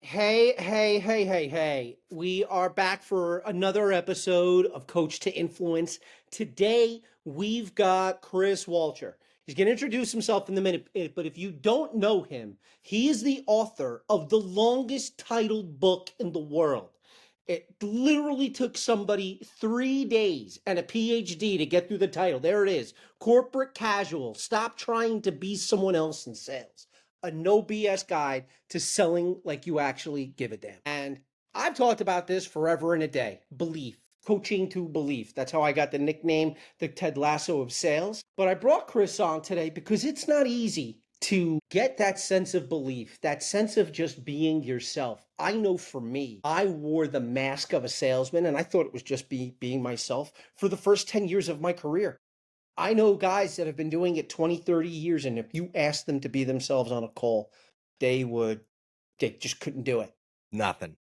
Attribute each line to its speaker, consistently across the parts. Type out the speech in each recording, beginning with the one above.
Speaker 1: Hey. We are back for another episode of Coach to Influence. Today, we've got Chris Walcher. He's going to introduce himself in a minute, but if you don't know him, he is the author of the longest titled book in the world. It literally took somebody 3 days and a PhD to get through the title. There it is. Corporate Casual. Stop trying to be someone else in sales. A no BS guide to selling like you actually give a damn. And I've talked about this forever and a day. Belief. Coaching to belief. That's how I got the nickname, the Ted Lasso of sales. But I brought Chris on today because it's not easy to get that sense of belief, that sense of just being yourself. I know for me, I wore the mask of a salesman and I thought it was just being myself for the first 10 years of my career. I know guys that have been doing it 20, 30 years, and if you asked them to be themselves on a call, they just couldn't do it.
Speaker 2: Nothing.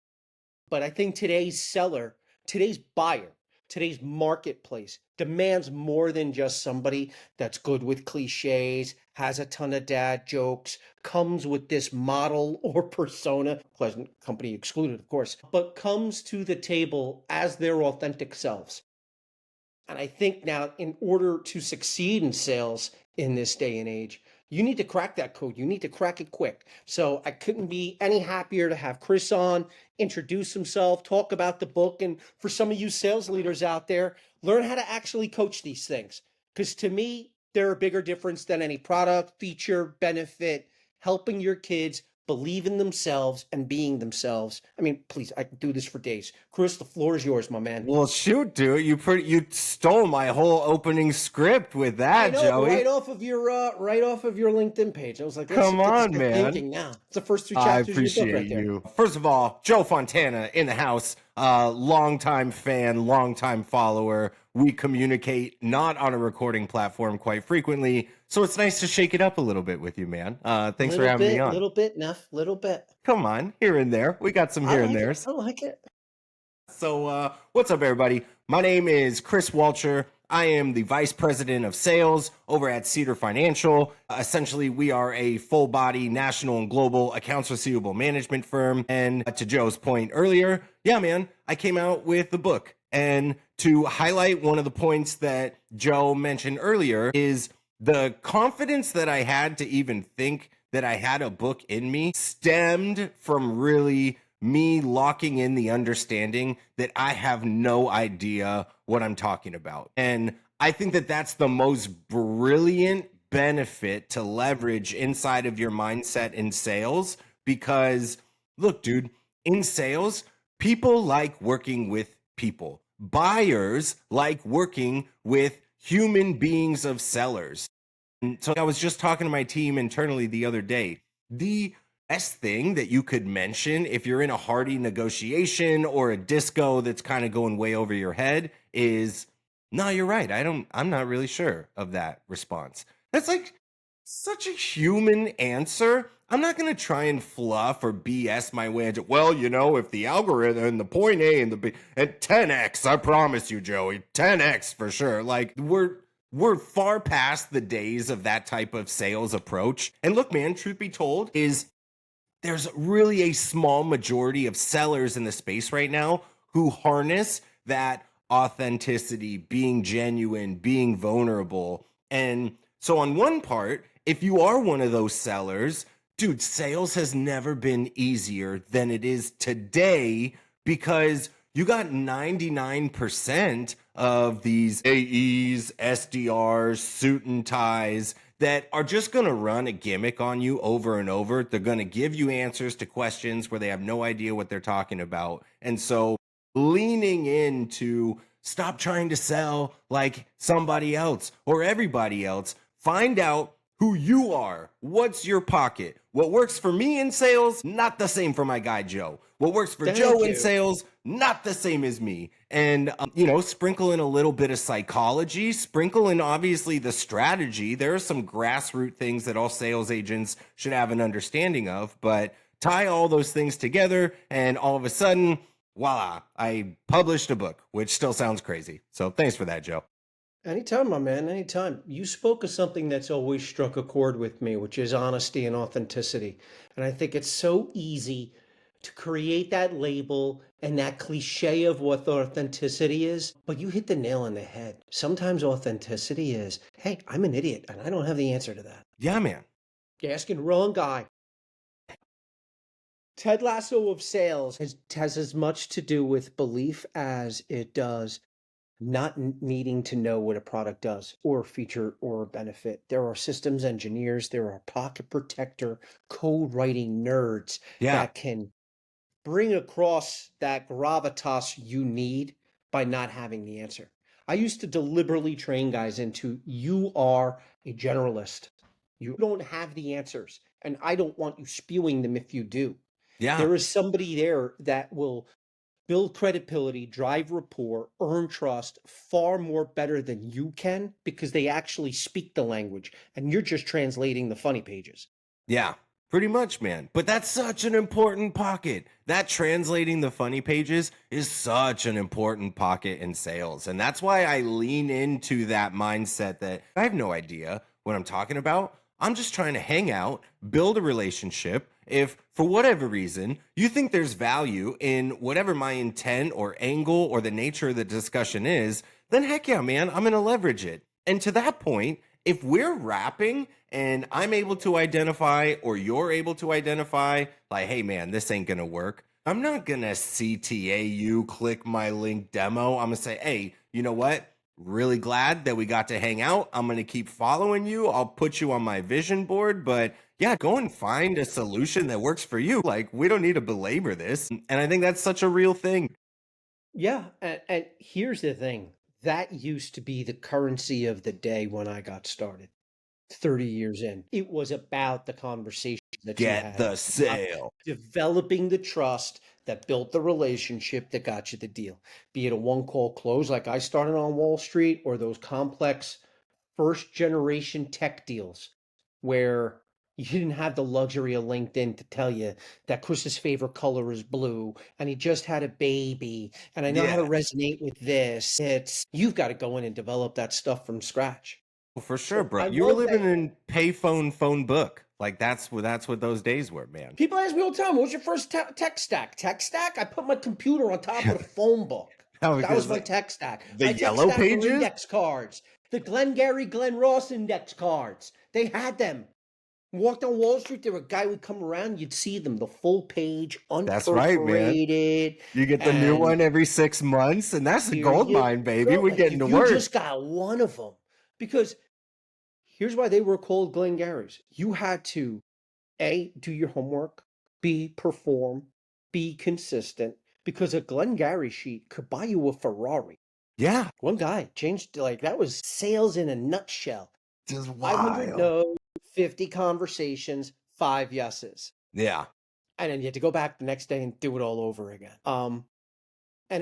Speaker 1: But I think today's seller, today's buyer, today's marketplace demands more than just somebody that's good with cliches, has a ton of dad jokes, comes with this model or persona, Pleasant Company excluded, of course, but comes to the table as their authentic selves. And I think now, in order to succeed in sales in this day and age, you need to crack that code. You need to crack it quick. So I couldn't be any happier to have Chris on, introduce himself, talk about the book. And for some of you sales leaders out there, learn how to actually coach these things. Because to me, they're a bigger difference than any product, feature, benefit, helping your kids believe in themselves and being themselves. I mean, please, I can do this for days. Chris, the floor is yours, my man.
Speaker 2: Well, shoot, dude, you stole my whole opening script with that,
Speaker 1: I know,
Speaker 2: Joey.
Speaker 1: right off of your LinkedIn page. I was like,
Speaker 2: Come on,
Speaker 1: good
Speaker 2: man.
Speaker 1: thinking now. It's the first three
Speaker 2: I
Speaker 1: chapters of your book right
Speaker 2: appreciate
Speaker 1: there.
Speaker 2: you. First of all, Joe Fontana in the house, longtime fan, longtime follower. We communicate not on a recording platform quite frequently, so it's nice to shake it up a little bit with you, man. Thanks for having me on.
Speaker 1: Little bit, Neff, little bit.
Speaker 2: Come on, here and there. We got some here and there's.
Speaker 1: I like it.
Speaker 2: So, what's up, everybody? My name is Chris Walcher. I am the Vice President of Sales over at Cedar Financial. Essentially, we are a full-body national and global accounts receivable management firm. And to Joe's point earlier, yeah, man, I came out with the book. And to highlight one of the points that Joe mentioned earlier is the confidence that I had to even think that I had a book in me stemmed from really me locking in the understanding that I have no idea what I'm talking about. And I think that that's the most brilliant benefit to leverage inside of your mindset in sales, because look, dude, in sales, people like working with people. Buyers like working with human beings of sellers. And so I was just talking to my team internally the other day. The best thing that you could mention if you're in a hearty negotiation or a disco that's kind of going way over your head is, no, you're right. I'm not really sure of that response. That's like such a human answer. I'm not going to try and fluff or BS my way into, well, you know, if the algorithm and the point A and the B at 10x, I promise you, Joey, 10x for sure. Like we're far past the days of that type of sales approach. And look, man, truth be told, is there's really a small majority of sellers in the space right now who harness that authenticity, being genuine, being vulnerable. And so on one part, if you are one of those sellers, dude, sales has never been easier than it is today, because you got 99% of these AEs, SDRs, suit and ties that are just going to run a gimmick on you over and over. They're going to give you answers to questions where they have no idea what they're talking about. And so leaning into stop trying to sell like somebody else or everybody else. Find out who you are. What's your pocket? What works for me in sales, not the same for my guy, Joe. What works for Joe in sales, not the same as me. And, sprinkle in a little bit of psychology, sprinkle in obviously the strategy. There are some grassroots things that all sales agents should have an understanding of, but tie all those things together and all of a sudden, voila, I published a book, which still sounds crazy. So thanks for that, Joe.
Speaker 1: Anytime, my man, anytime. You spoke of something that's always struck a chord with me, which is honesty and authenticity. And I think it's so easy to create that label and that cliche of what authenticity is. But you hit the nail on the head. Sometimes authenticity is, hey, I'm an idiot and I don't have the answer to that.
Speaker 2: Yeah, man.
Speaker 1: You're asking the wrong guy. Ted Lasso of sales has as much to do with belief as it does not needing to know what a product does or a feature or a benefit. There are systems engineers, there are pocket protector, code writing nerds
Speaker 2: Yeah.
Speaker 1: that can bring across that gravitas you need by not having the answer. I used to deliberately train guys into you are a generalist. You don't have the answers, and I don't want you spewing them if you do.
Speaker 2: Yeah.
Speaker 1: There is somebody there that will build credibility, drive rapport, earn trust far more better than you can because they actually speak the language and you're just translating the funny pages.
Speaker 2: Yeah, pretty much, man. But that's such an important pocket. That translating the funny pages is such an important pocket in sales. And that's why I lean into that mindset that I have no idea what I'm talking about. I'm just trying to hang out, build a relationship. If for whatever reason you think there's value in whatever my intent or angle or the nature of the discussion is, then heck yeah, man, I'm going to leverage it. And to that point, if we're rapping and I'm able to identify or you're able to identify, like, hey, man, this ain't going to work, I'm not going to CTA you, click my link demo. I'm going to say, hey, you know what? Really glad that we got to hang out. I'm going to keep following you. I'll put you on my vision board, but yeah, go and find a solution that works for you. Like, we don't need to belabor this. And I think that's such a real thing.
Speaker 1: Yeah. And here's the thing that used to be the currency of the day when I got started 30 years in. It was about the conversation that you
Speaker 2: Get
Speaker 1: had,
Speaker 2: the
Speaker 1: about
Speaker 2: sale.
Speaker 1: developing the trust that built the relationship that got you the deal, be it a one call close like I started on Wall Street or those complex first generation tech deals where you didn't have the luxury of LinkedIn to tell you that Chris's favorite color is blue and he just had a baby and I know how to
Speaker 2: Yeah,
Speaker 1: resonate with this. It's you've got to go in and develop that stuff from scratch.
Speaker 2: for sure,
Speaker 1: So
Speaker 2: bro.
Speaker 1: I
Speaker 2: You were
Speaker 1: love that.
Speaker 2: living in payphone phone book. Like that's what those days were, man.
Speaker 1: People ask me all the time, "What's your first tech stack?" Tech stack? I put my computer on top of the phone book.
Speaker 2: I was
Speaker 1: That
Speaker 2: gonna
Speaker 1: was my
Speaker 2: say
Speaker 1: tech stack.
Speaker 2: the
Speaker 1: My tech
Speaker 2: yellow
Speaker 1: stack were
Speaker 2: pages.
Speaker 1: index cards. The Glengarry Glen Ross index cards. They had them. Walked on Wall Street, there were a guy would come around, you'd see them, the full page,
Speaker 2: That's right, man.
Speaker 1: unperforated,
Speaker 2: You get the new
Speaker 1: and
Speaker 2: one every 6 months, and that's the
Speaker 1: here
Speaker 2: gold
Speaker 1: you
Speaker 2: mine, baby.
Speaker 1: go.
Speaker 2: We're
Speaker 1: Like
Speaker 2: getting
Speaker 1: if
Speaker 2: to
Speaker 1: you
Speaker 2: work.
Speaker 1: just got one of them, because here's why they were called Glengarrys. You had to A, do your homework, B, perform, be consistent, because a Glengarry sheet could buy you a Ferrari.
Speaker 2: Yeah,
Speaker 1: One guy changed, like, that was sales in a nutshell.
Speaker 2: just
Speaker 1: 500
Speaker 2: wild.
Speaker 1: no's, 50 conversations, 5 yeses.
Speaker 2: Yeah,
Speaker 1: And then you had to go back the next day and do it all over again. And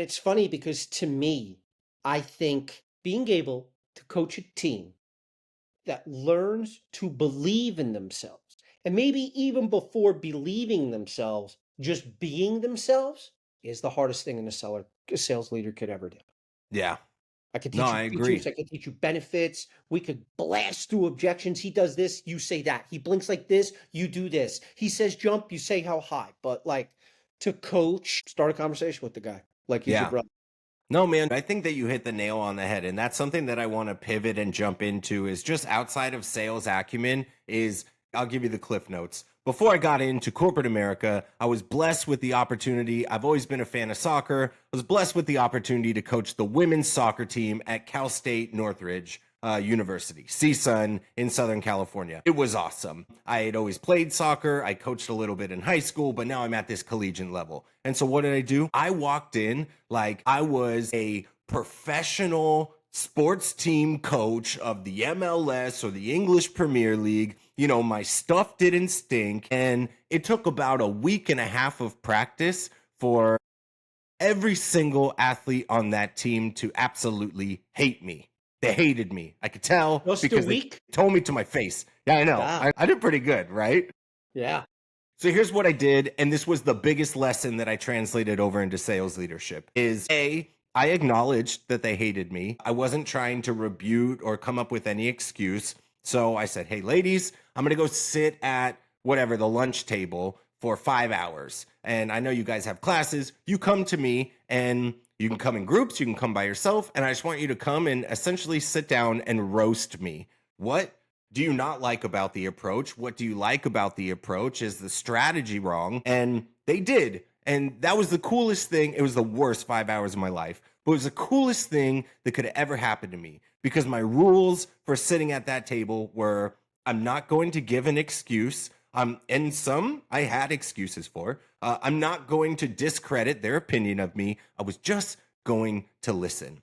Speaker 1: it's funny because to me, I think being able to coach a team that learns to believe in themselves, and maybe even before believing themselves, just being themselves is the hardest thing a sales leader could ever do.
Speaker 2: yeah.
Speaker 1: I could
Speaker 2: No,
Speaker 1: teach you
Speaker 2: I
Speaker 1: features,
Speaker 2: agree.
Speaker 1: I could teach you benefits. We could blast through objections. He does this, you say that. He blinks like this, you do this. He says jump, you say how high. But like to coach, start a conversation with the guy like he's your
Speaker 2: Yeah.
Speaker 1: brother.
Speaker 2: No, man, I think that you hit the nail on the head. And that's something that I want to pivot and jump into is just outside of sales acumen is I'll give you the cliff notes. Before I got into corporate America, I was blessed with the opportunity. I've always been a fan of soccer. I was blessed with the opportunity to coach the women's soccer team at Cal State Northridge University, CSUN in Southern California. It was awesome. I had always played soccer. I coached a little bit in high school, but now I'm at this collegiate level. And so what did I do? I walked in like I was a professional sports team coach of the MLS or the English Premier League. You know, my stuff didn't stink. And it took about a week and a half of practice for every single athlete on that team to absolutely hate me. They hated me. I could tell
Speaker 1: Just a
Speaker 2: because they
Speaker 1: week?
Speaker 2: told me to my face. Yeah, I know.
Speaker 1: Ah,
Speaker 2: I did pretty good, right?
Speaker 1: yeah.
Speaker 2: So here's what I did, and this was the biggest lesson that I translated over into sales leadership is A, I acknowledged that they hated me. I wasn't trying to rebuke or come up with any excuse. So I said, hey, ladies, I'm going to go sit at whatever, the lunch table for 5 hours. And I know you guys have classes. You come to me and you can come in groups, you can come by yourself. And I just want you to come and essentially sit down and roast me. What do you not like about the approach? What do you like about the approach? Is the strategy wrong? And they did. And that was the coolest thing. It was the worst 5 hours of my life, but it was the coolest thing that could have ever happened to me, because my rules for sitting at that table were, I'm not going to give an excuse. And some I had excuses for. I'm not going to discredit their opinion of me. I was just going to listen.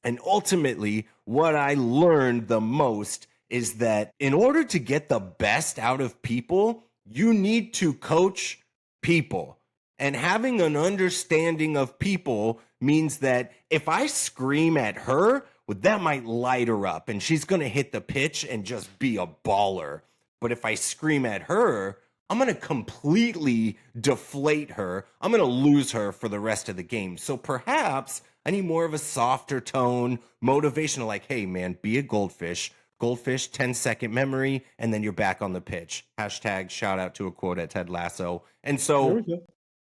Speaker 2: And ultimately, what I learned the most is that in order to get the best out of people, you need to coach people. And having an understanding of people means that if I scream at her, well, that might light her up and she's going to hit the pitch and just be a baller. But if I scream at her, I'm going to completely deflate her. I'm going to lose her for the rest of the game. So perhaps I need more of a softer tone, motivational, like, hey, man, be a goldfish. Goldfish, 10-second memory, and then you're back on the pitch. Hashtag shout out to a quote at Ted Lasso. And so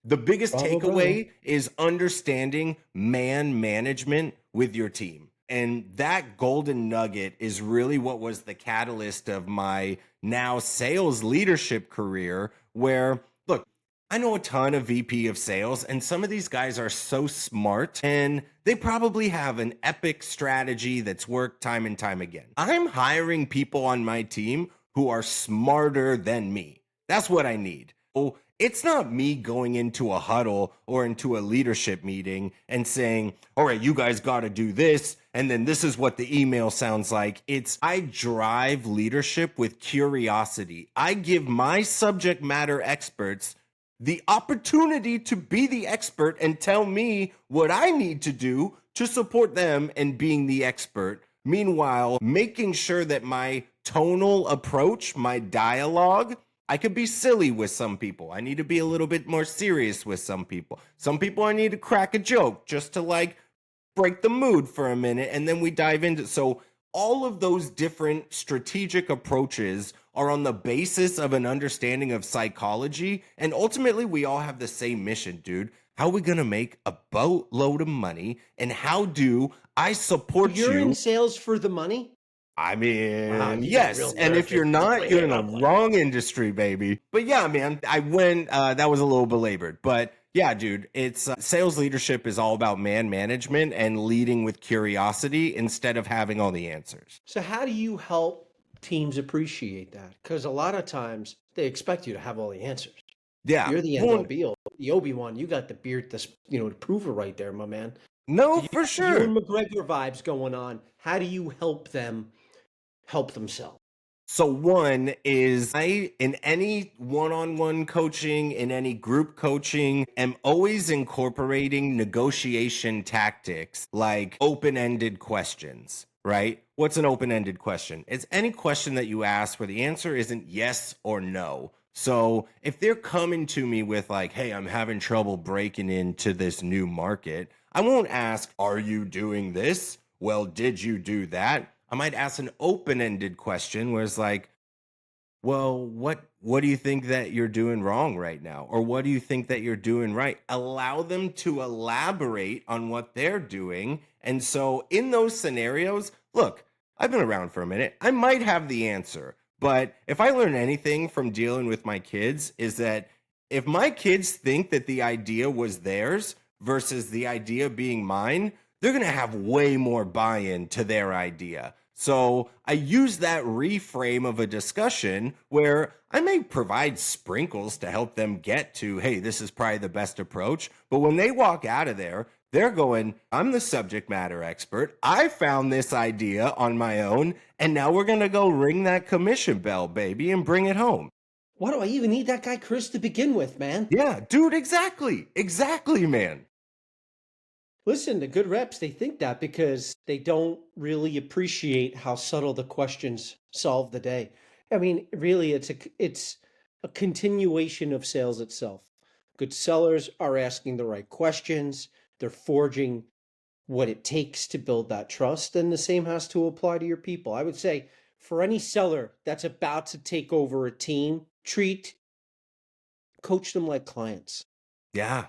Speaker 2: the biggest takeaway is understanding man management with your team. And that golden nugget is really what was the catalyst of my now sales leadership career, where, look, I know a ton of VP of sales, and some of these guys are so smart and they probably have an epic strategy that's worked time and time again. I'm hiring people on my team who are smarter than me. That's what I need. Oh, it's not me going into a huddle or into a leadership meeting and saying, all right, you guys got to do this, and then this is what the email sounds like. It's I drive leadership with curiosity. I give my subject matter experts the opportunity to be the expert and tell me what I need to do to support them in being the expert. Meanwhile, making sure that my tonal approach, my dialogue, I could be silly with some people. I need to be a little bit more serious with some people. Some people I need to crack a joke just to like break the mood for a minute, and then we dive into. So all of those different strategic approaches are on the basis of an understanding of psychology. And ultimately, we all have the same mission, dude. How are we going to make a boatload of money? And how do I support
Speaker 1: You're
Speaker 2: you?
Speaker 1: in sales for the money?
Speaker 2: I mean,
Speaker 1: Wow, you got
Speaker 2: yes.
Speaker 1: real
Speaker 2: And if
Speaker 1: nervous.
Speaker 2: you're not, you're in
Speaker 1: Yeah,
Speaker 2: the wrong industry, baby. But yeah, man, I went, that was a little belabored. But yeah, dude, it's sales leadership is all about man management and leading with curiosity instead of having all the answers.
Speaker 1: So how do you help teams appreciate that? Because a lot of times they expect you to have all the answers.
Speaker 2: Yeah.
Speaker 1: You're the end all
Speaker 2: Well,
Speaker 1: be all. The Obi-Wan, you got the beard to prove it right there, my man.
Speaker 2: no,
Speaker 1: You
Speaker 2: for
Speaker 1: got the Ewan
Speaker 2: sure.
Speaker 1: McGregor vibes going on. How do you help them help themselves?
Speaker 2: So one is I, in any one-on-one coaching, in any group coaching, am always incorporating negotiation tactics like open-ended questions, right? What's an open-ended question? It's any question that you ask where the answer isn't yes or no. So if they're coming to me with like, hey, I'm having trouble breaking into this new market, I won't ask, are you doing this? Well, did you do that? I might ask an open-ended question where it's like, well, what do you think that you're doing wrong right now? Or what do you think that you're doing right? Allow them to elaborate on what they're doing. And so in those scenarios, look, I've been around for a minute. I might have the answer. But if I learn anything from dealing with my kids is that if my kids think that the idea was theirs versus the idea being mine, they're going to have way more buy-in to their idea. So I use that reframe of a discussion where I may provide sprinkles to help them get to, hey, this is probably the best approach. But when they walk out of there, they're going, I'm the subject matter expert. I found this idea on my own. And now we're going to go ring that commission bell, baby, and bring it home.
Speaker 1: Why do I even need that guy Chris to begin with, man?
Speaker 2: Yeah, dude, exactly. Exactly, man.
Speaker 1: Listen, the good reps, they think that because they don't really appreciate how subtle the questions solve the day. I mean, really, it's a continuation of sales itself. Good sellers are asking the right questions. They're forging what it takes to build that trust, and the same has to apply to your people. I would say for any seller that's about to take over a team, treat coach them like clients.
Speaker 2: Yeah.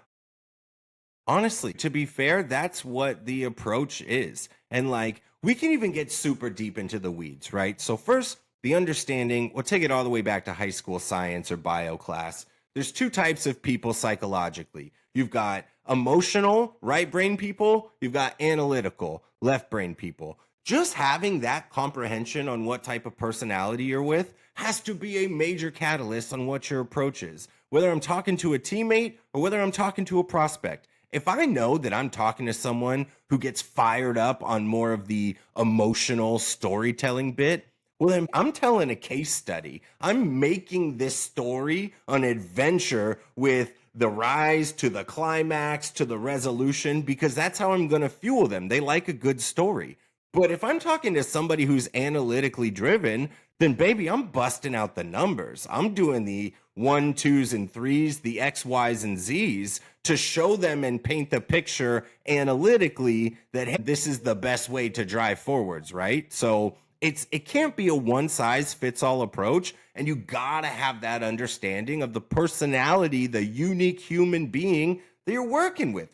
Speaker 2: Honestly, to be fair, that's what the approach is. And like, we can even get super deep into the weeds, right? So, first, the understanding, we'll take it all the way back to high school science or bio class. There's two types of people psychologically. You've got emotional, right brain people, you've got analytical, left brain people. Just having that comprehension on what type of personality you're with has to be a major catalyst on what your approach is. Whether I'm talking to a teammate or whether I'm talking to a prospect, if I know that I'm talking to someone who gets fired up on more of the emotional storytelling bit, well, then I'm telling a case study. I'm making this story an adventure with the rise to the climax to the resolution because that's how I'm going to fuel them. They like a good story. But if I'm talking to somebody who's analytically driven, then baby, I'm busting out the numbers. I'm doing the 1, 2s, and 3s, the X, Y's, and Z's to show them and paint the picture analytically that hey, this is the best way to drive forwards, right? So it can't be a one size fits all approach. And you gotta have that understanding of the personality, the unique human being that you're working with.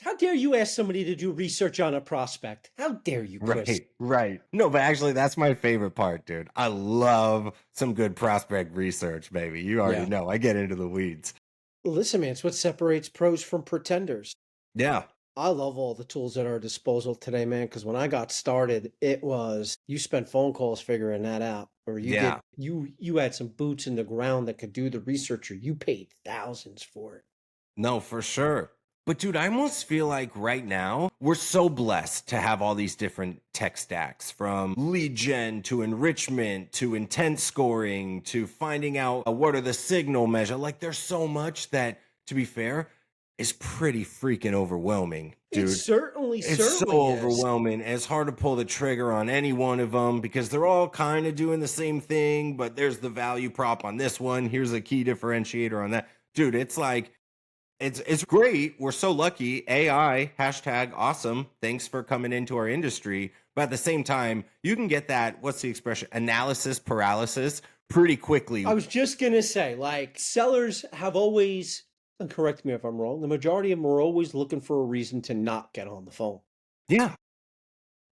Speaker 1: How dare you ask somebody to do research on a prospect? How dare you, Chris?
Speaker 2: Right, right. No, but actually, that's my favorite part, dude. I love some good prospect research, baby. You already
Speaker 1: Yeah.
Speaker 2: know. I get into the weeds.
Speaker 1: Listen, man, it's what separates pros from pretenders.
Speaker 2: Yeah,
Speaker 1: I love all the tools at our disposal today, man, because when I got started, it was you spent phone calls figuring that out, or
Speaker 2: yeah.
Speaker 1: you had some boots in the ground that could do the research, or you paid thousands for it.
Speaker 2: No, for sure. But dude, I almost feel like right now we're so blessed to have all these different tech stacks from lead gen to enrichment to intent scoring to finding out what are the signal measure. Like there's so much that, to be fair, is pretty freaking overwhelming,
Speaker 1: It
Speaker 2: dude.
Speaker 1: certainly,
Speaker 2: It's so
Speaker 1: certainly is.
Speaker 2: overwhelming. It's hard to pull the trigger on any one of them because they're all kind of doing the same thing, but there's the value prop on this one. Here's a key differentiator on that. Dude, it's like it's great. We're so lucky. AI, hashtag awesome. Thanks for coming into our industry. But at the same time, you can get that, what's the expression? Analysis paralysis pretty quickly.
Speaker 1: I was just gonna say, like, sellers have always, and correct me if I'm wrong, the majority of them are always looking for a reason to not get on the phone.
Speaker 2: Yeah.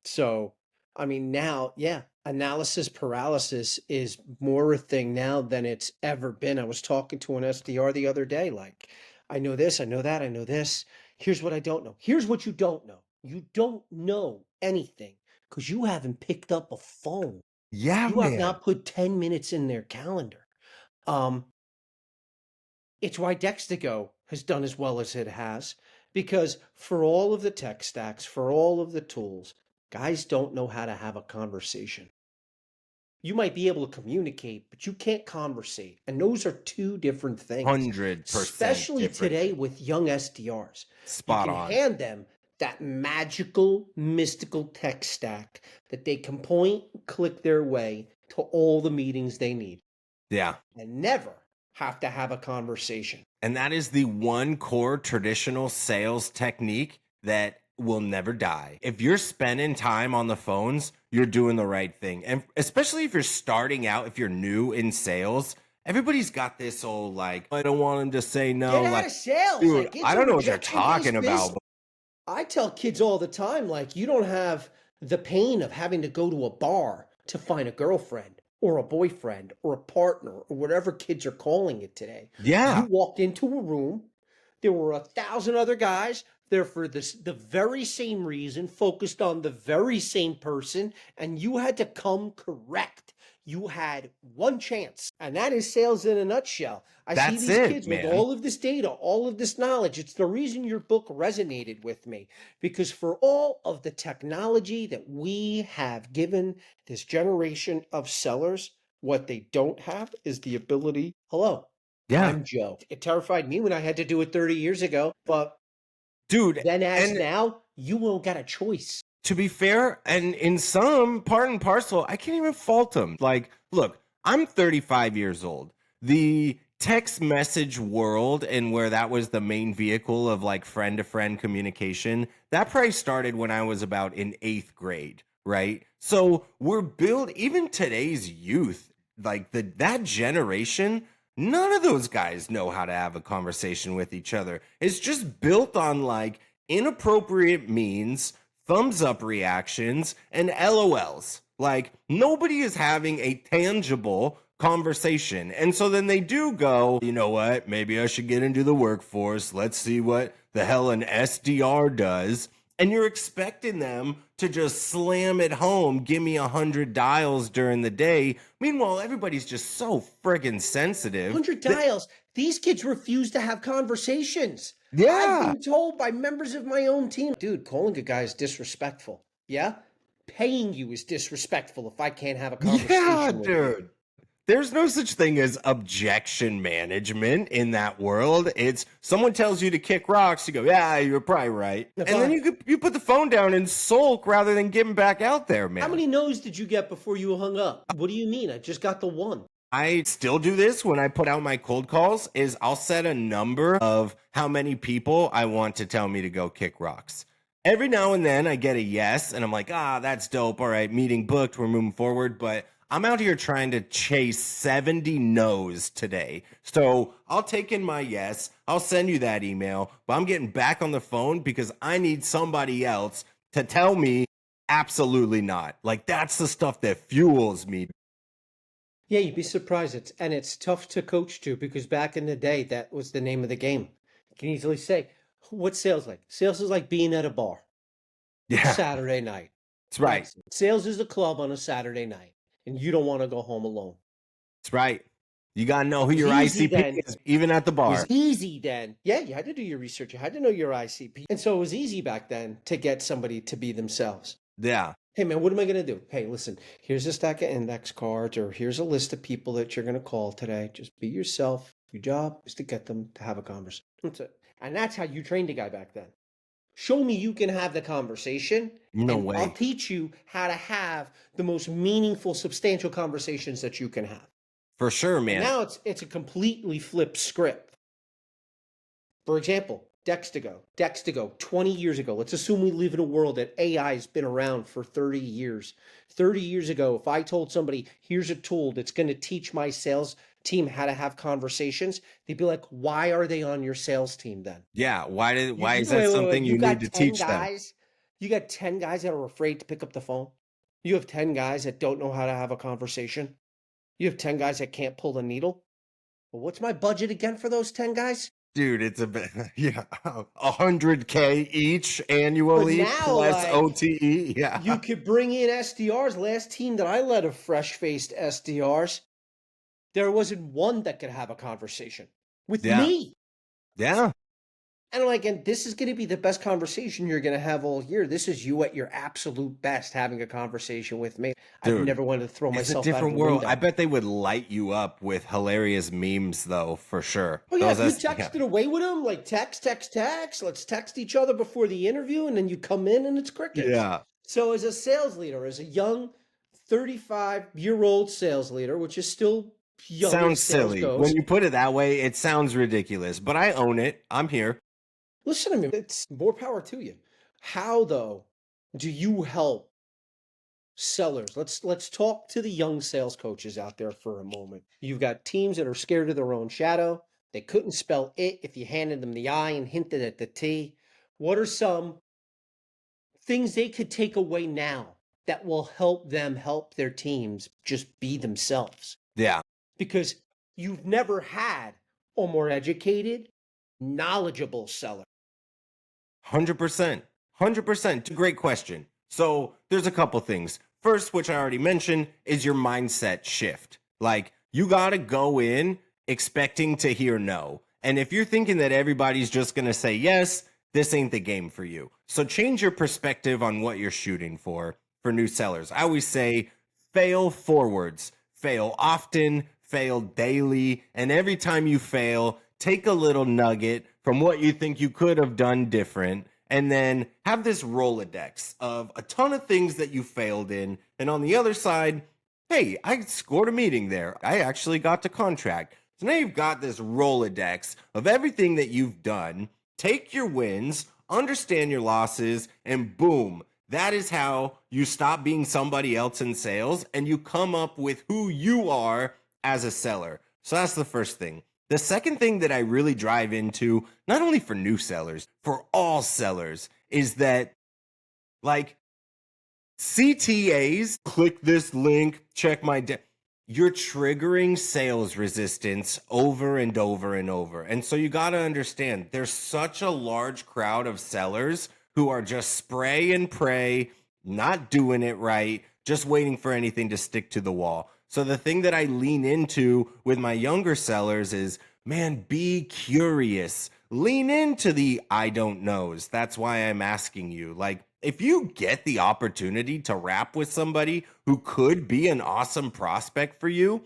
Speaker 1: So, I mean, now, yeah, analysis paralysis is more a thing now than it's ever been. I was talking to an SDR the other day, like, I know this, I know that, I know this. Here's what I don't know. Here's what you don't know. You don't know anything because you haven't picked up a phone.
Speaker 2: Yeah,
Speaker 1: You have
Speaker 2: man.
Speaker 1: not put 10 minutes in their calendar. Um, it's why Dextigo has done as well as it has, because for all of the tech stacks, for all of the tools, guys don't know how to have a conversation. You might be able to communicate, but you can't conversate. And those are two different things,
Speaker 2: 100%
Speaker 1: especially
Speaker 2: different.
Speaker 1: today with young SDRs.
Speaker 2: Spot
Speaker 1: You can
Speaker 2: on.
Speaker 1: hand them that magical, mystical tech stack that they can point, click their way to all the meetings they need
Speaker 2: Yeah.
Speaker 1: and never have to have a conversation.
Speaker 2: And that is the one core traditional sales technique that will never die. If you're spending time on the phones, you're doing the right thing. And especially if you're starting out, if you're new in sales, everybody's got this old like, I don't want them to say no.
Speaker 1: Get out
Speaker 2: Like,
Speaker 1: of sales.
Speaker 2: dude,
Speaker 1: Like, it's
Speaker 2: I
Speaker 1: a
Speaker 2: don't know what you're
Speaker 1: rejection-based
Speaker 2: talking about.
Speaker 1: business. I tell kids all the time, like, you don't have the pain of having to go to a bar to find a girlfriend or a boyfriend or a partner or whatever kids are calling it today.
Speaker 2: Yeah.
Speaker 1: You walked into a room, there were 1,000 other guys there for the very same reason, focused on the very same person, and you had to come correct. You had one chance, and that is sales in a nutshell. I see
Speaker 2: That's
Speaker 1: these
Speaker 2: it,
Speaker 1: kids with
Speaker 2: man.
Speaker 1: all of this data, all of this knowledge. It's the reason your book resonated with me, because for all of the technology that we have given this generation of sellers, what they don't have is the ability. Hello,
Speaker 2: Yeah.
Speaker 1: I'm Joe. It terrified me when I had to do it 30 years ago, but
Speaker 2: Dude,
Speaker 1: then as
Speaker 2: and
Speaker 1: now, you won't got a choice.
Speaker 2: to be fair, and in some part and parcel, I can't even fault them. Like, look, I'm 35 years old. The text message world and where that was the main vehicle of like friend to friend communication, that probably started when I was about in 8th grade, right? So we're built, even today's youth, like that generation, None of those guys know how to have a conversation with each other. It's just built on like inappropriate means, thumbs up reactions, and LOLs. Like nobody is having a tangible conversation. And so then they do go, you know what? Maybe I should get into the workforce. Let's see what the hell an SDR does. And you're expecting them to just slam it home, give me 100 dials during the day. Meanwhile, everybody's just so friggin' sensitive.
Speaker 1: 100 dials. These kids refuse to have conversations.
Speaker 2: Yeah.
Speaker 1: I've been told by members of my own team, dude, calling a guy is disrespectful. Yeah? Paying you is disrespectful if I can't have a conversation
Speaker 2: Yeah,
Speaker 1: with you.
Speaker 2: dude. There's no such thing as objection management in that world. It's someone tells you to kick rocks, you go, yeah, you're probably right.
Speaker 1: Now,
Speaker 2: And then you put the phone down and sulk rather than getting back out there, man.
Speaker 1: How many no's did you get before you hung up? What do you mean? I just got the one.
Speaker 2: I still do this when I put out my cold calls is I'll set a number of how many people I want to tell me to go kick rocks. Every now and then I get a yes and I'm like, that's dope. All right, meeting booked. We're moving forward. But I'm out here trying to chase 70 no's today. So I'll take in my yes. I'll send you that email, but I'm getting back on the phone because I need somebody else to tell me absolutely not. Like that's the stuff that fuels me.
Speaker 1: Yeah, you'd be surprised. It's tough to coach to because back in the day, that was the name of the game. You can easily say, what's sales like? Sales is like being at a bar
Speaker 2: Yeah,
Speaker 1: Saturday night.
Speaker 2: that's right.
Speaker 1: That's it. Sales is a club on a Saturday night, and you don't want to go home alone.
Speaker 2: That's right. You got to know who your
Speaker 1: Easy
Speaker 2: ICP
Speaker 1: then.
Speaker 2: is, even at the
Speaker 1: It
Speaker 2: bar.
Speaker 1: was easy then. Yeah, you had to do your research. You had to know your ICP. And so it was easy back then to get somebody to be themselves.
Speaker 2: Yeah.
Speaker 1: Hey, man, what am I going to do? Hey, listen, here's a stack of index cards, or here's a list of people that you're going to call today. Just be yourself. Your job is to get them to have a conversation. That's it. And that's how you trained a guy back then. Show me you can have the conversation.
Speaker 2: No
Speaker 1: and
Speaker 2: way.
Speaker 1: I'll teach you how to have the most meaningful, substantial conversations that you can have.
Speaker 2: For sure, man.
Speaker 1: Now it's a completely flipped script. For example, Dextago, 20 years ago. Let's assume we live in a world that AI has been around for 30 years. 30 years ago, if I told somebody, here's a tool that's going to teach my sales team how to have conversations, they'd be like, why are they on your sales team then?
Speaker 2: Yeah. Why is
Speaker 1: Wait,
Speaker 2: that something you
Speaker 1: got
Speaker 2: need to
Speaker 1: 10
Speaker 2: teach them?
Speaker 1: guys. You got 10 guys that are afraid to pick up the phone. You have 10 guys that don't know how to have a conversation. You have 10 guys that can't pull the needle. Well, what's my budget again for those 10 guys?
Speaker 2: Dude, it's a bit, yeah, 100K each annually
Speaker 1: now,
Speaker 2: plus
Speaker 1: like,
Speaker 2: OTE. Yeah.
Speaker 1: You could bring in SDRs. Last team that I led of fresh-faced SDRs, there wasn't one that could have a conversation with me.
Speaker 2: Yeah.
Speaker 1: And this is going to be the best conversation you're going to have all year. This is you at your absolute best having a conversation with me.
Speaker 2: Dude,
Speaker 1: I've never wanted to throw
Speaker 2: It's a
Speaker 1: myself out of
Speaker 2: different
Speaker 1: the
Speaker 2: world.
Speaker 1: window.
Speaker 2: I bet they would light you up with hilarious memes, though, for sure.
Speaker 1: Oh, yeah,
Speaker 2: Those
Speaker 1: if you texted away with them, like text. Let's text each other before the interview, and then you come in and it's crickets.
Speaker 2: Yeah.
Speaker 1: So as a sales leader, as a young 35-year-old sales leader, which is still young
Speaker 2: Sounds
Speaker 1: as sales
Speaker 2: silly.
Speaker 1: goes.
Speaker 2: When you put it that way, it sounds ridiculous, but I own it. I'm here.
Speaker 1: Listen to me, it's more power to you. How, though, do you help sellers? Let's talk to the young sales coaches out there for a moment. You've got teams that are scared of their own shadow. They couldn't spell it if you handed them the I and hinted at the T. What are some things they could take away now that will help them help their teams just be themselves?
Speaker 2: Yeah.
Speaker 1: Because you've never had a more educated, knowledgeable seller.
Speaker 2: 100%. 100%. Great question. So there's a couple things. First, which I already mentioned, is your mindset shift. Like you got to go in expecting to hear no. And if you're thinking that everybody's just going to say yes, this ain't the game for you. So change your perspective on what you're shooting for new sellers. I always say fail forwards, fail often, fail daily. And every time you fail, take a little nugget from what you think you could have done different, and then have this Rolodex of a ton of things that you failed in. And on the other side, hey, I scored a meeting there. I actually got to contract. So now you've got this Rolodex of everything that you've done. Take your wins, understand your losses, and boom, that is how you stop being somebody else in sales and you come up with who you are as a seller. So that's the first thing. The second thing that I really drive into, not only for new sellers, for all sellers, is that like CTAs, click this link, check my you're triggering sales resistance over and over and over. And so you got to understand there's such a large crowd of sellers who are just spray and pray, not doing it right, just waiting for anything to stick to the wall. So the thing that I lean into with my younger sellers is, man, be curious. Lean into the I don't knows. That's why I'm asking you. Like, if you get the opportunity to rap with somebody who could be an awesome prospect for you,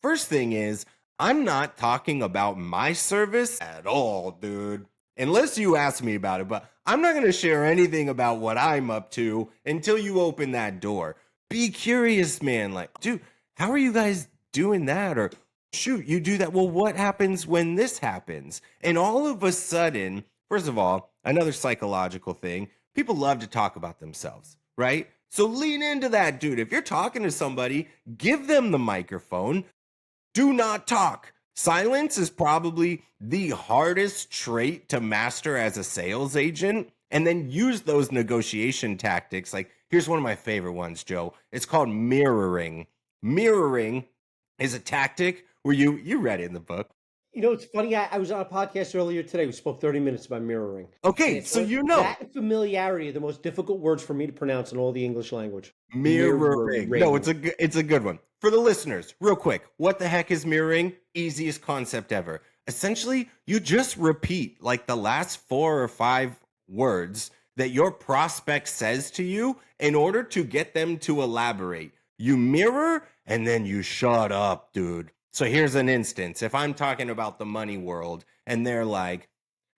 Speaker 2: first thing is, I'm not talking about my service at all, dude. Unless you ask me about it, but I'm not going to share anything about what I'm up to until you open that door. Be curious, man. Like, dude, how are you guys doing that? Or shoot, you do that. Well, what happens when this happens? And all of a sudden, first of all, another psychological thing, people love to talk about themselves, right? So lean into that, dude. If you're talking to somebody, give them the microphone. Do not talk. Silence is probably the hardest trait to master as a sales agent. And then use those negotiation tactics. Like, here's one of my favorite ones, Joe. It's called mirroring. Mirroring is a tactic where you read it in the book.
Speaker 1: You know, it's funny. I was on a podcast earlier today. We spoke 30 minutes about mirroring.
Speaker 2: Okay, so you know.
Speaker 1: That familiarity are the most difficult words for me to pronounce in all the English language.
Speaker 2: Mirroring. No, it's a good one. For the listeners, real quick, what the heck is mirroring? Easiest concept ever. Essentially, you just repeat like the last 4 or 5 words that your prospect says to you in order to get them to elaborate. You mirror and then you shut up, dude. So here's an instance. If I'm talking about the money world and they're like,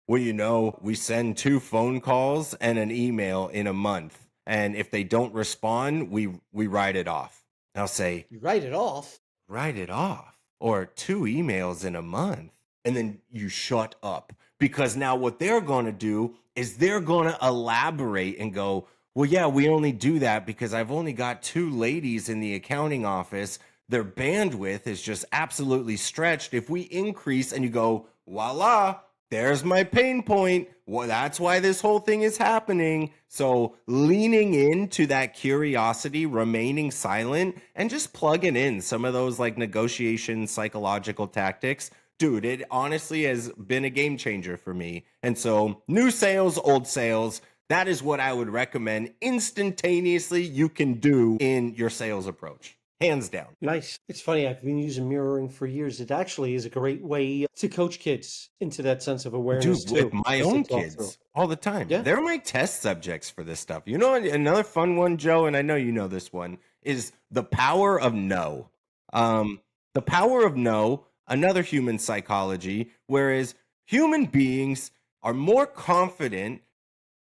Speaker 2: well, you know, we send 2 phone calls and an email in a month. And if they don't respond, we write it off. I'll say,
Speaker 1: you write it off?
Speaker 2: Write it off. Or 2 emails in a month. And then you shut up. Because now what they're going to do is they're going to elaborate and go, well, yeah, we only do that because I've only got 2 ladies in the accounting office. Their bandwidth is just absolutely stretched. If we increase, and you go, voila, there's my pain point. Well, that's why this whole thing is happening. So leaning into that curiosity, remaining silent, and just plugging in some of those like negotiation psychological tactics. Dude, it honestly has been a game changer for me. And so new sales, old sales, that is what I would recommend instantaneously you can do in your sales approach. Hands down.
Speaker 1: Nice. It's funny. I've been using mirroring for years. It actually is a great way to coach kids into that sense of awareness.
Speaker 2: Dude, with my own kids all the time. Yeah. They're my test subjects for this stuff. You know, another fun one, Joe, and I know you know this one, is the power of no. The power of no, another human psychology, whereas human beings are more confident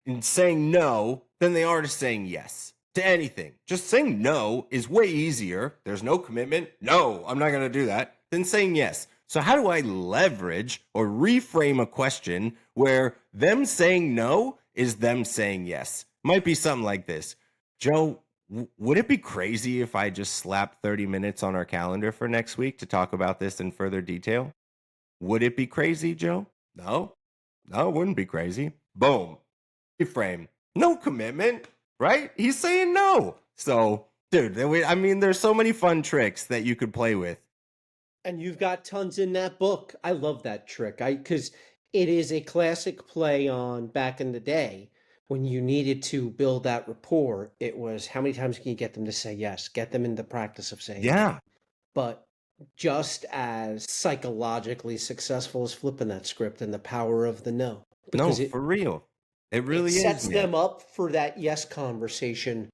Speaker 2: in saying no than they are to saying yes to anything. Just saying no is way easier. There's no commitment. No, I'm not going to do that. Than saying yes. So how do I leverage or reframe a question where them saying no is them saying yes? Might be something like this. Joe, would it be crazy if I just slapped 30 minutes on our calendar for next week to talk about this in further detail? Would it be crazy, Joe? No, it wouldn't be crazy. Boom. Reframe. No commitment. Right? He's saying no. So, dude, I mean, there's so many fun tricks that you could play with.
Speaker 1: And you've got tons in that book. I love that trick. Because it is a classic play on back in the day when you needed to build that rapport. It was how many times can you get them to say yes? Get them in the practice of saying
Speaker 2: yeah.
Speaker 1: No. But just as psychologically successful as flipping that script and the power of the no.
Speaker 2: Because for real. It really
Speaker 1: sets them up for that yes conversation.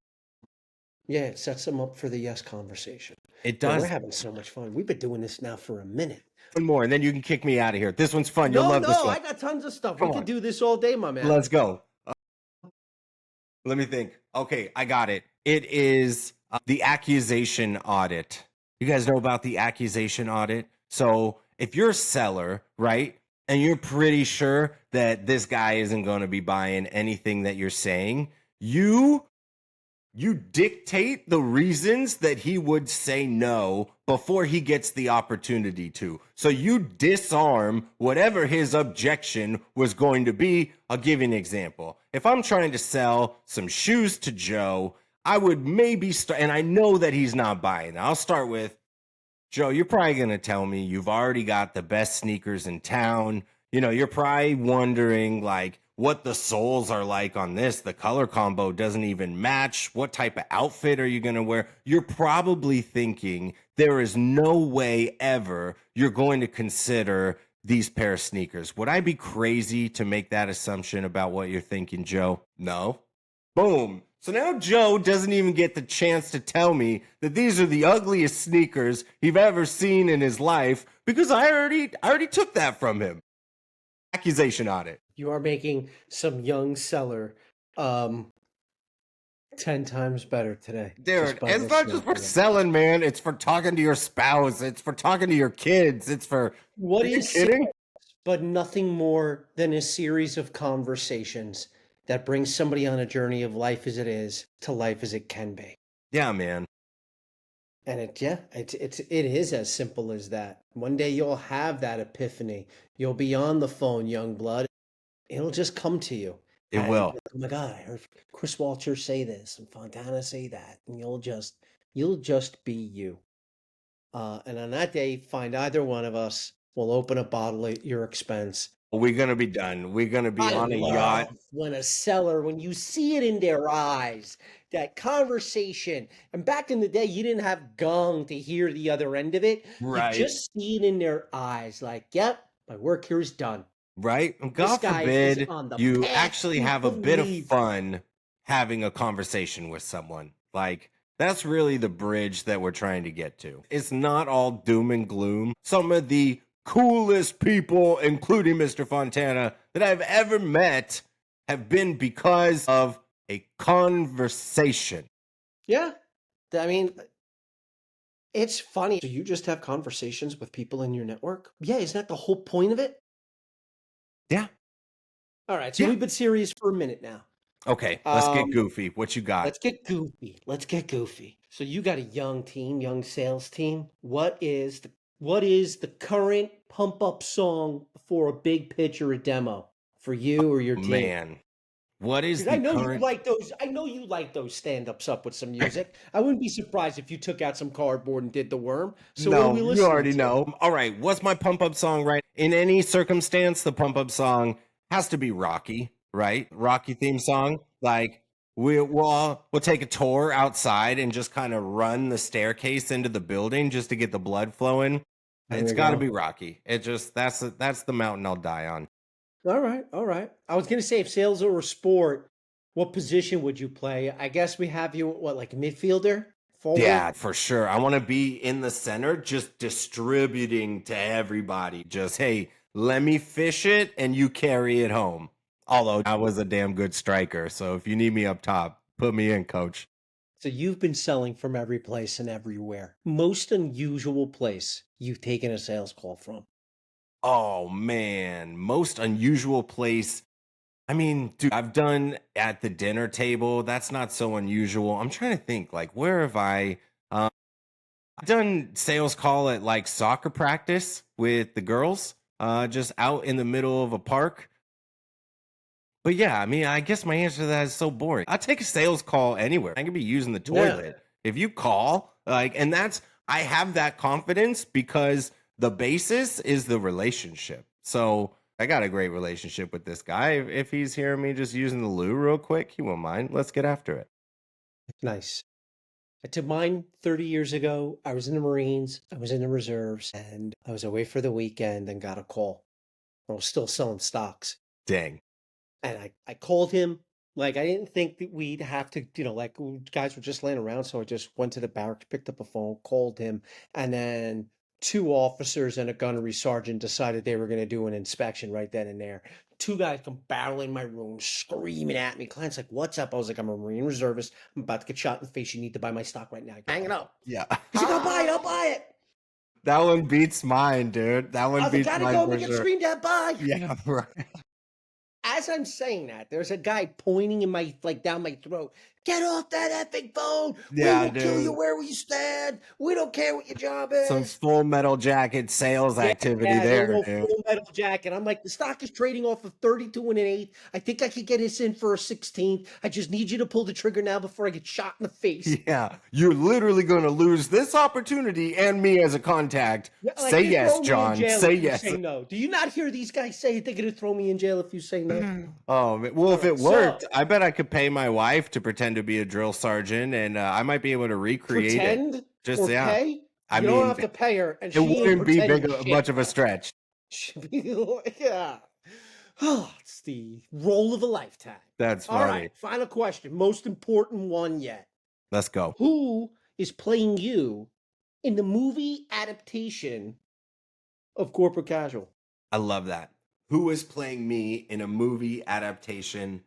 Speaker 1: Yeah, it sets them up for the yes conversation.
Speaker 2: It does.
Speaker 1: We're having so much fun. We've been doing this now for a minute.
Speaker 2: One more, and then you can kick me out of here. This one's fun. You'll love this one.
Speaker 1: No, I got tons of stuff. We could do this all day, my man.
Speaker 2: Let's go. Let me think. Okay, I got it. It is the accusation audit. You guys know about the accusation audit? So if you're a seller, right? And you're pretty sure that this guy isn't going to be buying anything that you're saying, you you dictate the reasons that he would say no before he gets the opportunity to. So you disarm whatever his objection was going to be. I'll give you an example. If I'm trying to sell some shoes to Joe, I would maybe start, and I know that he's not buying. I'll start with, Joe, you're probably going to tell me you've already got the best sneakers in town. You know, you're probably wondering like what the soles are like on this. The color combo doesn't even match. What type of outfit are you going to wear? You're probably thinking there is no way ever you're going to consider these pair of sneakers. Would I be crazy to make that assumption about what you're thinking, Joe? No. Boom. So now Joe doesn't even get the chance to tell me that these are the ugliest sneakers he's ever seen in his life because I already took that from him. Accusation on it.
Speaker 1: You are making some young seller 10 times better today.
Speaker 2: Dude, it's not just for selling, man. It's for talking to your spouse. It's for talking to your kids. It's for...
Speaker 1: What
Speaker 2: Are you
Speaker 1: is
Speaker 2: kidding?
Speaker 1: sales but nothing more than a series of conversations that brings somebody on a journey of life as it is to life as it can be.
Speaker 2: Yeah, man.
Speaker 1: And it is as simple as that. One day you'll have that epiphany. You'll be on the phone, young blood. It'll just come to you.
Speaker 2: It
Speaker 1: And,
Speaker 2: will.
Speaker 1: oh my God, I heard Chris Walcher say this and Fontana say that, and you'll just be you. And on that day, find either one of us. We'll open a bottle at your expense.
Speaker 2: We're going to be done. We're going to be
Speaker 1: I
Speaker 2: on a
Speaker 1: love
Speaker 2: yacht.
Speaker 1: when a seller, when you see it in their eyes, that conversation. And back in the day, you didn't have gong to hear the other end of it.
Speaker 2: Right.
Speaker 1: You just see it in their eyes, like, yep, my work here is done.
Speaker 2: Right? And God
Speaker 1: This guy is
Speaker 2: forbid
Speaker 1: on the
Speaker 2: you
Speaker 1: path
Speaker 2: actually
Speaker 1: to
Speaker 2: have a bit of
Speaker 1: believe.
Speaker 2: fun having a conversation with someone. Like, that's really the bridge that we're trying to get to. It's not all doom and gloom. Some of the coolest people, including Mr. Fontana, that I've ever met have been because of a conversation.
Speaker 1: Yeah. I mean, it's funny. Do you just have conversations with people in your network? Yeah, isn't that the whole point of it?
Speaker 2: Yeah.
Speaker 1: All right, so
Speaker 2: Yeah.
Speaker 1: we've been serious for a minute now.
Speaker 2: Okay, let's get goofy. What you got?
Speaker 1: Let's get goofy. So you got a young team, young sales team. What is the current pump up song for a big pitch or a demo for you or your team?
Speaker 2: Man, what is the
Speaker 1: I know
Speaker 2: current...
Speaker 1: you like those. I know you like those stand-ups up with some music. I wouldn't be surprised if you took out some cardboard and did the worm. So what are we
Speaker 2: No, you
Speaker 1: listening
Speaker 2: already
Speaker 1: to?
Speaker 2: know. All right, what's my pump up song, right? In any circumstance, the pump up song has to be Rocky, right? Rocky theme song. Like we'll take a tour outside and just kind of run the staircase into the building just to get the blood flowing.
Speaker 1: There
Speaker 2: It's
Speaker 1: we
Speaker 2: got to
Speaker 1: go.
Speaker 2: be Rocky. It just that's the mountain I'll die on.
Speaker 1: All right. I was gonna say if sales or sport, what position would you play? I guess we have you like midfielder, forward.
Speaker 2: Yeah, for sure. I want to be in the center, just distributing to everybody. Just, hey, let me fish it and you carry it home. Although I was a damn good striker. So if you need me up top, put me in, coach.
Speaker 1: So you've been selling from every place and everywhere. Most unusual place you've taken a sales call from?
Speaker 2: Oh, man. Most unusual place. I mean, dude, I've done at the dinner table. That's not so unusual. I'm trying to think, like, where have I've done sales call at like soccer practice with the girls, just out in the middle of a park. But yeah, I mean, I guess my answer to that is so boring. I take a sales call anywhere. I can be using the toilet. If you call, like, and I have that confidence because the basis is the relationship. So I got a great relationship with this guy. If he's hearing me just using the loo real quick, he won't mind. Let's get after it.
Speaker 1: Nice. I did mine 30 years ago. I was in the Marines, I was in the reserves, and I was away for the weekend and got a call. I was still selling stocks.
Speaker 2: Dang.
Speaker 1: And I called him. Like, I didn't think that we'd have to, like, guys were just laying around. So I just went to the barracks, picked up a phone, called him. And then 2 officers and a gunnery sergeant decided they were going to do an inspection right then and there. 2 guys come barreling my room, screaming at me. Client's like, what's up? I was like, I'm a Marine reservist. I'm about to get shot in the face. You need to buy my stock right now. Hang it up.
Speaker 2: Yeah.
Speaker 1: He's like, I'll buy it.
Speaker 2: That one beats mine, dude. That one
Speaker 1: I was like,
Speaker 2: beats
Speaker 1: gotta
Speaker 2: mine
Speaker 1: go
Speaker 2: for
Speaker 1: and get
Speaker 2: sure.
Speaker 1: screamed at, buy.
Speaker 2: Yeah, right.
Speaker 1: As I'm saying that, there's a guy pointing in my, like, down my throat. Get off that effing phone.
Speaker 2: Yeah,
Speaker 1: We will kill you
Speaker 2: dude.
Speaker 1: where we stand. We don't care what your job
Speaker 2: Some
Speaker 1: is.
Speaker 2: Full Metal Jacket sales activity
Speaker 1: Yeah, a
Speaker 2: there,
Speaker 1: little
Speaker 2: dude.
Speaker 1: Full Metal Jacket. I'm like, the stock is trading off of 32 and an 8. I think I could get this in for a 16. I just need you to pull the trigger now before I get shot in the face.
Speaker 2: Yeah, you're literally going to lose this opportunity and me as a contact.
Speaker 1: Yeah, like,
Speaker 2: Say
Speaker 1: they
Speaker 2: yes,
Speaker 1: throw me in
Speaker 2: John.
Speaker 1: jail
Speaker 2: Say
Speaker 1: if you
Speaker 2: yes.
Speaker 1: say no. Do you not hear these guys say they're going to throw me in jail if you say no?
Speaker 2: Oh, well, if
Speaker 1: right,
Speaker 2: it worked,
Speaker 1: so-
Speaker 2: I bet I could pay my wife to pretend to be a drill sergeant, and I might be able to recreate it.
Speaker 1: Pretend
Speaker 2: Just,
Speaker 1: or
Speaker 2: yeah.
Speaker 1: pay?
Speaker 2: I
Speaker 1: You don't
Speaker 2: mean,
Speaker 1: have to pay her, and
Speaker 2: it
Speaker 1: she ain't
Speaker 2: wouldn't be
Speaker 1: pretending shit.
Speaker 2: much of a stretch.
Speaker 1: She'd be like, yeah. Oh, it's the role of a lifetime.
Speaker 2: That's
Speaker 1: All
Speaker 2: funny.
Speaker 1: right, final question. Most important one yet.
Speaker 2: Let's go.
Speaker 1: Who is playing you in the movie adaptation of Corporate Casual?
Speaker 2: I love that. Who is playing me in a movie adaptation?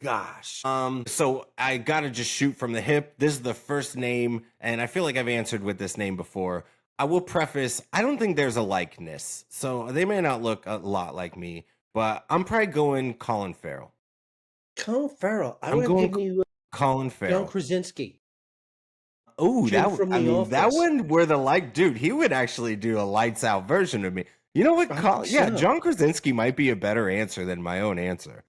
Speaker 2: Gosh. So I gotta just shoot from the hip. This is the first name, and I feel like I've answered with this name before. I will preface, I don't think there's a likeness. So they may not look a lot like me, but I'm probably going Colin Farrell.
Speaker 1: Colin Farrell. I
Speaker 2: I'm
Speaker 1: would have
Speaker 2: going
Speaker 1: given you
Speaker 2: Colin
Speaker 1: John
Speaker 2: Farrell.
Speaker 1: Krasinski.
Speaker 2: Oh,
Speaker 1: Jim
Speaker 2: that
Speaker 1: from
Speaker 2: I
Speaker 1: The
Speaker 2: mean that
Speaker 1: Office.
Speaker 2: one where the like, dude, he would actually do a lights out version of me. You know what?
Speaker 1: I think
Speaker 2: Yeah,
Speaker 1: so.
Speaker 2: John Krasinski might be a better answer than my own answer.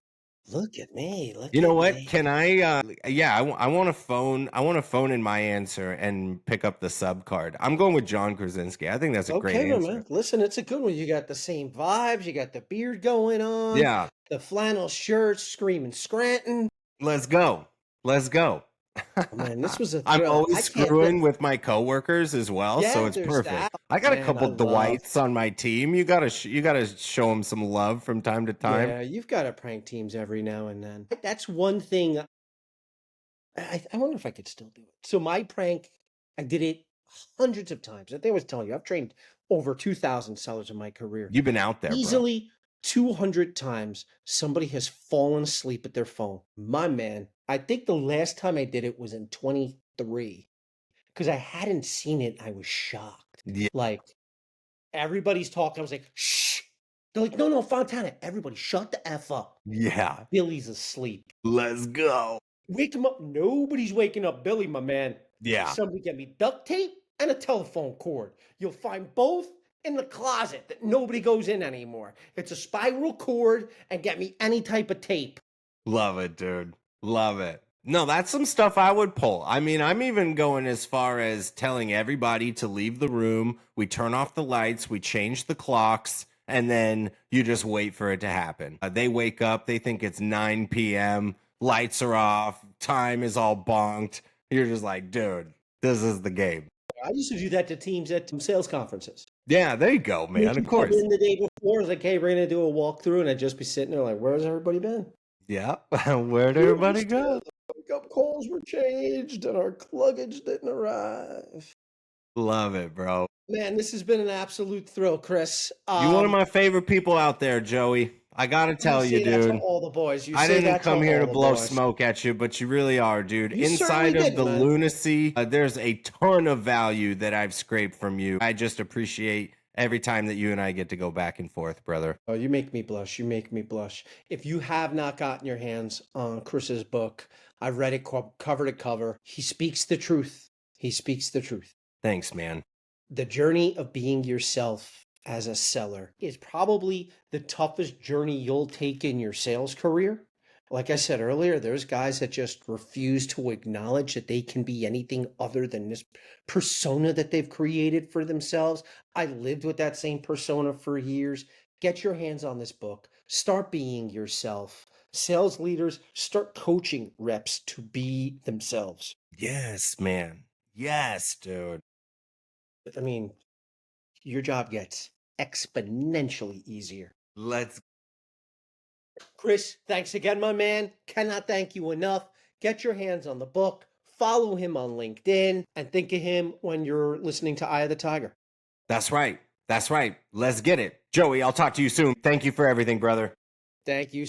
Speaker 1: Look at me. Look
Speaker 2: You know
Speaker 1: at
Speaker 2: what?
Speaker 1: me.
Speaker 2: Can I? Yeah, I want to phone. I want to phone in my answer and pick up the sub card. I'm going with John Krasinski. I think that's a great
Speaker 1: Okay, my
Speaker 2: answer.
Speaker 1: man. Listen, it's a good one. You got the same vibes. You got the beard going on.
Speaker 2: Yeah,
Speaker 1: The flannel shirts, screaming Scranton.
Speaker 2: let's go. Let's go.
Speaker 1: Oh, man, this was a
Speaker 2: I'm
Speaker 1: thrill.
Speaker 2: always
Speaker 1: I can't
Speaker 2: screwing with my coworkers as well, so
Speaker 1: Yeah,
Speaker 2: it's
Speaker 1: there's
Speaker 2: perfect.
Speaker 1: that.
Speaker 2: I got a
Speaker 1: Man,
Speaker 2: couple
Speaker 1: I love.
Speaker 2: Dwights on my team. You gotta show them some love from time to time.
Speaker 1: Yeah, you've got to prank teams every now and then. That's one thing. I wonder if I could still do it. So my prank, I did it hundreds of times. I think I was telling you, I've trained over 2,000 sellers in my career.
Speaker 2: You've been out there, bro.
Speaker 1: Easily 200 times somebody has fallen asleep at their phone. My man, I think the last time I did it was in 23 because I hadn't seen it. I was shocked.
Speaker 2: Yeah.
Speaker 1: Like, everybody's talking. I was like, shh. They're like, no, Fontana. Everybody shut the F up.
Speaker 2: Yeah.
Speaker 1: Billy's asleep.
Speaker 2: Let's go.
Speaker 1: Wake him up. Nobody's waking up Billy, my man.
Speaker 2: Yeah.
Speaker 1: Somebody get me duct tape and a telephone cord. You'll find both in the closet that nobody goes in anymore. It's a spiral cord, and get me any type of tape.
Speaker 2: Love it, dude. Love it. No, that's some stuff I would pull. I mean, I'm even going as far as telling everybody to leave the room. We turn off the lights, we change the clocks, and then you just wait for it to happen. They wake up, they think it's 9 p.m., lights are off, time is all bonked. You're just like, dude, this is the game.
Speaker 1: I used to do that to teams at sales conferences.
Speaker 2: Yeah, there you go, man. Of course.
Speaker 1: Come in the day before, it's like, hey, we're going to do a walkthrough, and I'd just be sitting there like, where's everybody been?
Speaker 2: Yeah. Where'd everybody go?
Speaker 1: Wake-up calls were changed, and our luggage didn't arrive.
Speaker 2: Love it, bro.
Speaker 1: Man, this has been an absolute thrill, Chris.
Speaker 2: You're one of my favorite people out there, Joey. I gotta tell you,
Speaker 1: say that to
Speaker 2: dude.
Speaker 1: all the boys.
Speaker 2: I didn't come here to blow smoke at you, but you really are, dude.
Speaker 1: You
Speaker 2: Inside
Speaker 1: certainly
Speaker 2: of the
Speaker 1: did, man.
Speaker 2: lunacy, there's a ton of value that I've scraped from you. I just appreciate every time that you and I get to go back and forth, brother.
Speaker 1: Oh, you make me blush. You make me blush. If you have not gotten your hands on Chris's book, I've read it cover to cover. He speaks the truth. He speaks the truth.
Speaker 2: Thanks, man.
Speaker 1: The journey of being yourself as a seller is probably the toughest journey you'll take in your sales career. Like I said earlier, there's guys that just refuse to acknowledge that they can be anything other than this persona that they've created for themselves. I lived with that same persona for years. Get your hands on this book. Start being yourself. Sales leaders, start coaching reps to be themselves.
Speaker 2: Yes, man. Yes, dude.
Speaker 1: I mean, your job gets exponentially easier.
Speaker 2: Let's.
Speaker 1: Chris, thanks again, my man. Cannot thank you enough. Get your hands on the book. Follow him on LinkedIn and think of him when you're listening to Eye of the Tiger.
Speaker 2: That's right. That's right. Let's get it. Joey, I'll talk to you soon. Thank you for everything, brother.
Speaker 1: Thank you.